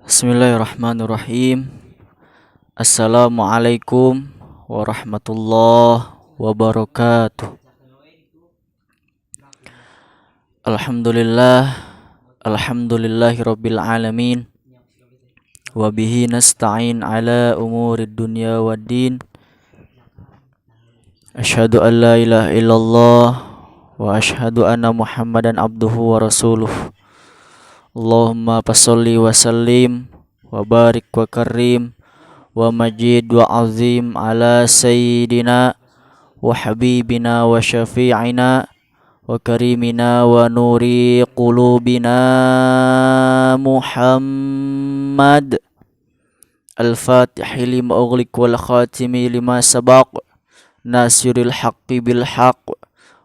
Bismillahirrahmanirrahim. Assalamualaikum warahmatullahi wabarakatuh. Alhamdulillah, alhamdulillahirabbil alamin. Wa bihi nasta'in ala umurid dunya waddin. Asyhadu an la ilaha illallah wa asyhadu anna Muhammadan abduhu wa rasuluh. Allahumma fasholli wa sallim wa barik wa karim wa majid wa azim ala sayyidina wa habibina wa syafi'ina wa karimina wa nuri qulubina Muhammad al-fatihi lima ughliq wal khatimi lima sabaq nasiril haqqi bil haqq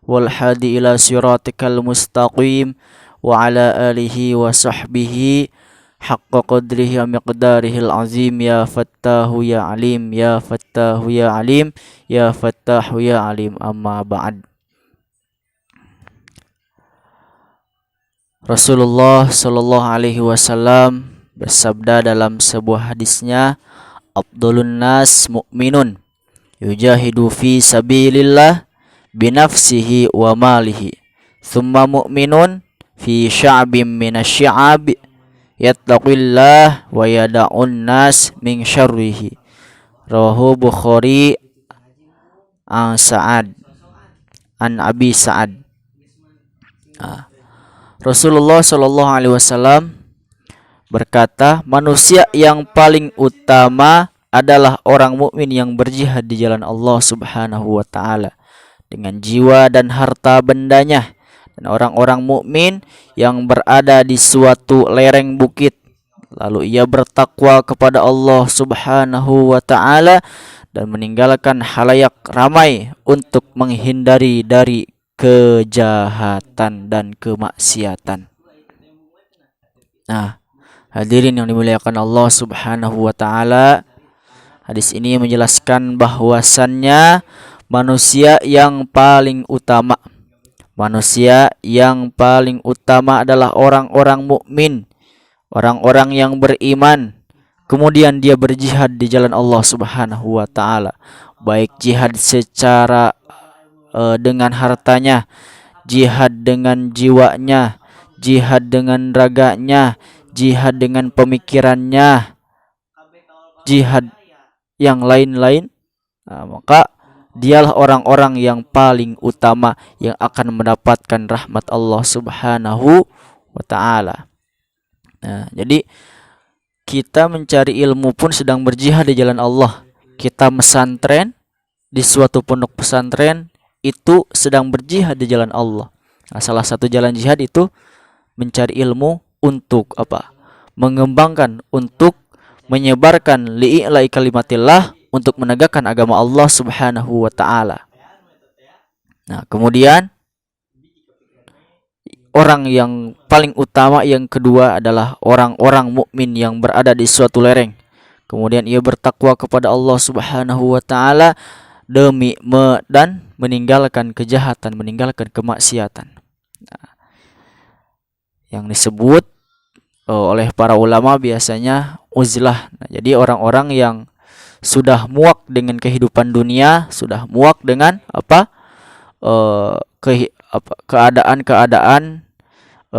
wal hadi ila siratikal mustaqim wa ala alihi wa sahbihi haqqa qadrihi wa miqdarihil azim. Ya fattahu ya alim, ya fattahu ya alim, ya fattahu ya alim. Amma ba'd. Rasulullah sallallahu alaihi wasallam bersabda dalam sebuah hadisnya, afdhalun nas mu'minun yujahidu fi sabilillah binafsihi wa malihi, thumma mu'minun fi sya'bin minasy-sya'ab yattaqillah wa yada'un nas min syarrihi. Rawahu Bukhari an Abi Sa'ad. Rasulullah sallallahu alaihi wasallam berkata, manusia yang paling utama adalah orang mukmin yang berjihad di jalan Allah Subhanahu wa taala dengan jiwa dan harta bendanya. Dan orang-orang mukmin yang berada di suatu lereng bukit, lalu ia bertakwa kepada Allah Subhanahu wa taala dan meninggalkan halayak ramai untuk menghindari dari kejahatan dan kemaksiatan. Nah, hadirin yang dimuliakan Allah Subhanahu wa taala, hadis ini menjelaskan bahwasannya manusia yang paling utama adalah orang-orang mukmin, orang-orang yang beriman, kemudian dia berjihad di jalan Allah Subhanahu wa taala, baik jihad secara dengan hartanya, jihad dengan jiwanya, jihad dengan raganya, jihad dengan pemikirannya, jihad yang lain-lain. Maka dialah orang-orang yang paling utama yang akan mendapatkan rahmat Allah Subhanahu wa taala. Nah, jadi kita mencari ilmu pun sedang berjihad di jalan Allah. Kita mesantren di suatu pondok pesantren itu sedang berjihad di jalan Allah. Nah, salah satu jalan jihad itu mencari ilmu untuk apa? Mengembangkan, untuk menyebarkan li'ila'i kalimatillah, untuk menegakkan agama Allah Subhanahu wa taala. Nah, kemudian orang yang paling utama yang kedua adalah orang-orang mukmin yang berada di suatu lereng. Kemudian ia bertakwa kepada Allah Subhanahu wa taala dan meninggalkan kejahatan, meninggalkan kemaksiatan. Nah, yang disebut oleh para ulama biasanya uzlah. Nah, jadi orang-orang yang sudah muak dengan kehidupan dunia, sudah muak dengan keadaan-keadaan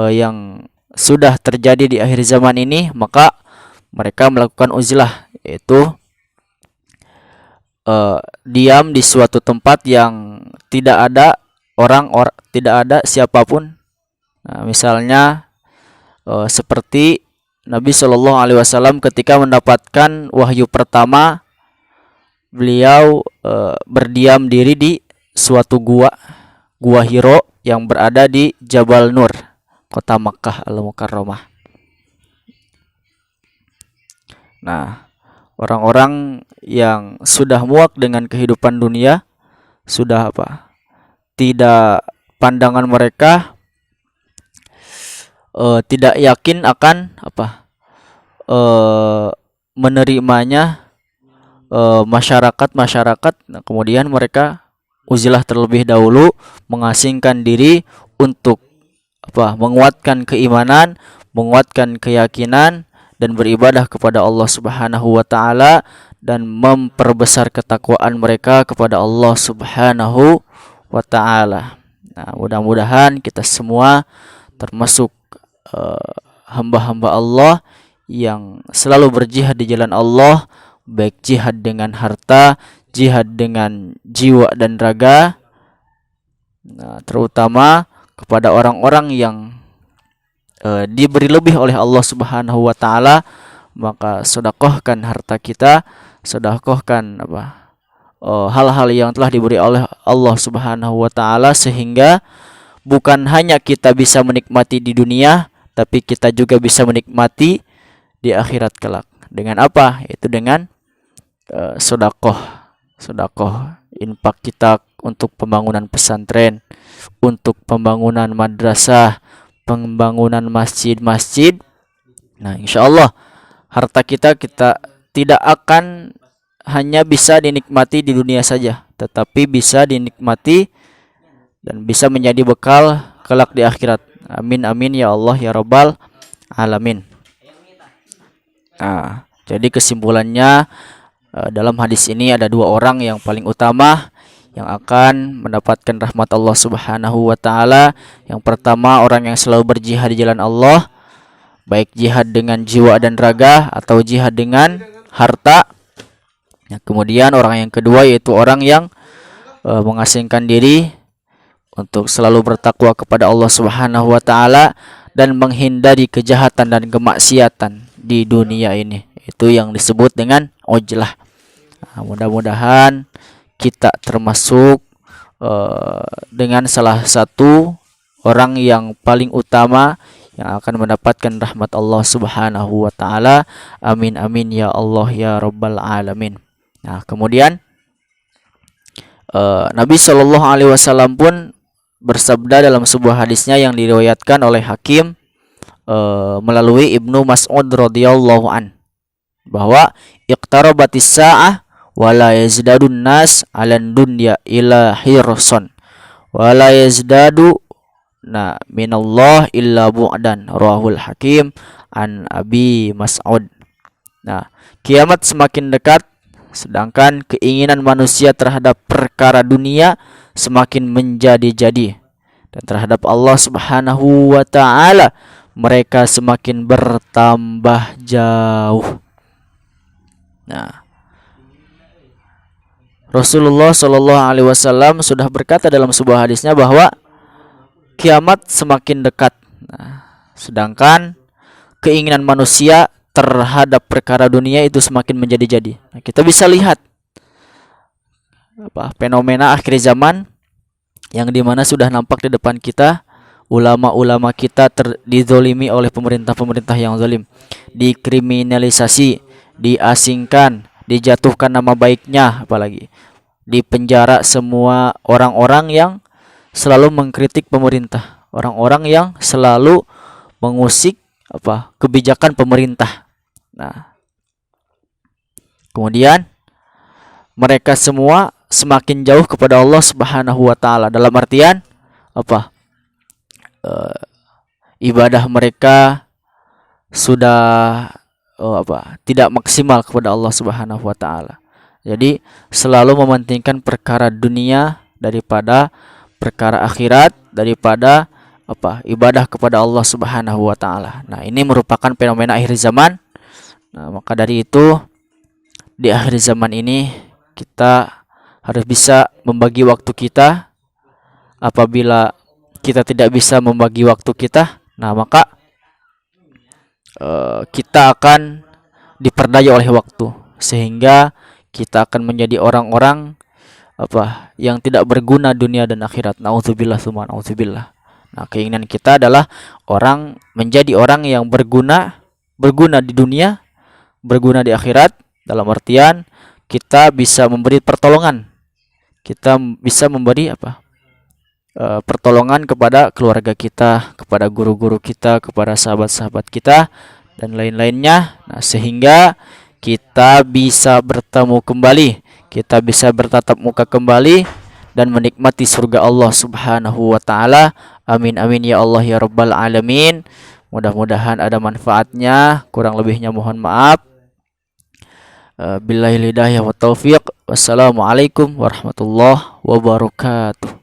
yang sudah terjadi di akhir zaman ini, maka mereka melakukan uzlah, yaitu diam di suatu tempat yang tidak ada tidak ada siapapun. Nah, misalnya seperti Nabi Shallallahu alaihi wasallam ketika mendapatkan wahyu pertama, beliau berdiam diri di suatu gua Hiro yang berada di Jabal Nur, kota Makkah Al-Mukarramah. Nah, orang-orang yang sudah muak dengan kehidupan dunia, sudah tidak, pandangan mereka tidak yakin akan menerimanya masyarakat. Nah, kemudian mereka uzlah terlebih dahulu, mengasingkan diri untuk menguatkan keimanan, menguatkan keyakinan dan beribadah kepada Allah Subhanahu wa taala dan memperbesar ketakwaan mereka kepada Allah Subhanahu wa taala. Nah, mudah-mudahan kita semua termasuk hamba-hamba Allah yang selalu berjihad di jalan Allah, baik jihad dengan harta, jihad dengan jiwa dan raga. Nah, terutama kepada orang-orang yang diberi lebih oleh Allah Subhanahu wa taala, maka sedekahkan harta kita, sedekahkan hal-hal yang telah diberi oleh Allah Subhanahu wa taala, sehingga bukan hanya kita bisa menikmati di dunia, tapi kita juga bisa menikmati di akhirat kelak. Dengan apa? Itu dengan sedekah, infak kita untuk pembangunan pesantren, untuk pembangunan madrasah, pembangunan masjid-masjid. Nah, insyaallah harta kita tidak akan hanya bisa dinikmati di dunia saja, tetapi bisa dinikmati dan bisa menjadi bekal kelak di akhirat. Amin amin ya Allah ya rabbal alamin. Nah, jadi kesimpulannya, dalam hadis ini ada dua orang yang paling utama yang akan mendapatkan rahmat Allah Subhanahu wa taala. Yang pertama, orang yang selalu berjihad di jalan Allah, baik jihad dengan jiwa dan raga atau jihad dengan harta. Nah, kemudian orang yang kedua yaitu orang yang mengasingkan diri untuk selalu bertakwa kepada Allah Subhanahu wa taala dan menghindari kejahatan dan kemaksiatan di dunia ini. Itu yang disebut dengan ujlah. Nah, mudah-mudahan kita termasuk dengan salah satu orang yang paling utama yang akan mendapatkan rahmat Allah Subhanahu wa taala. Amin amin ya Allah ya rabbal alamin. Nah, kemudian Nabi Shallallahu alaihi wasallam pun bersabda dalam sebuah hadisnya yang diriwayatkan oleh Hakim melalui Ibnu Mas'ud radhiyallahu an, bahwa iqtarabatis sa'ah wala yazdadun nas 'alan dunya illa hirsan wala yazdadu minallah illa bu'dan, rawahul Hakim an Abi Mas'ud. Nah, kiamat semakin dekat, sedangkan keinginan manusia terhadap perkara dunia semakin menjadi-jadi, dan terhadap Allah Subhanahu wa taala mereka semakin bertambah jauh. Nah, Rasulullah Shallallahu alaihi wasallam sudah berkata dalam sebuah hadisnya bahwa kiamat semakin dekat. Nah, sedangkan keinginan manusia terhadap perkara dunia itu semakin menjadi-jadi. Nah, kita bisa lihat fenomena akhir zaman yang dimana sudah nampak di depan kita. Ulama-ulama kita dizolimi oleh pemerintah-pemerintah yang zalim, dikriminalisasi, diasingkan, dijatuhkan nama baiknya, apalagi dipenjara semua orang-orang yang selalu mengkritik pemerintah, orang-orang yang selalu mengusik kebijakan pemerintah. Nah, kemudian mereka semua semakin jauh kepada Allah Subhanahu wa taala, dalam artian ibadah mereka sudah tidak maksimal kepada Allah Subhanahu wa taala. Jadi selalu mementingkan perkara dunia daripada perkara akhirat, daripada ibadah kepada Allah Subhanahu wa taala. Nah, ini merupakan fenomena akhir zaman. Nah, maka dari itu di akhir zaman ini kita harus bisa membagi waktu kita. Apabila kita tidak bisa membagi waktu kita, nah maka kita akan diperdaya oleh waktu, sehingga kita akan menjadi orang-orang yang tidak berguna dunia dan akhirat. Nauzubillah tsumma nauzubillah. Nah, keinginan kita adalah menjadi orang yang berguna di dunia, berguna di akhirat, dalam artian kita bisa memberi pertolongan, kita bisa memberi pertolongan kepada keluarga kita, kepada guru-guru kita, kepada sahabat-sahabat kita, dan lain-lainnya. Nah, sehingga kita bisa bertemu kembali, kita bisa bertatap muka kembali dan menikmati surga Allah Subhanahu wa taala. Amin amin ya Allah ya rabbal alamin. Mudah-mudahan ada manfaatnya. Kurang lebihnya mohon maaf. Billahi hidayah wa taufiq. Wassalamualaikum warahmatullahi wabarakatuh.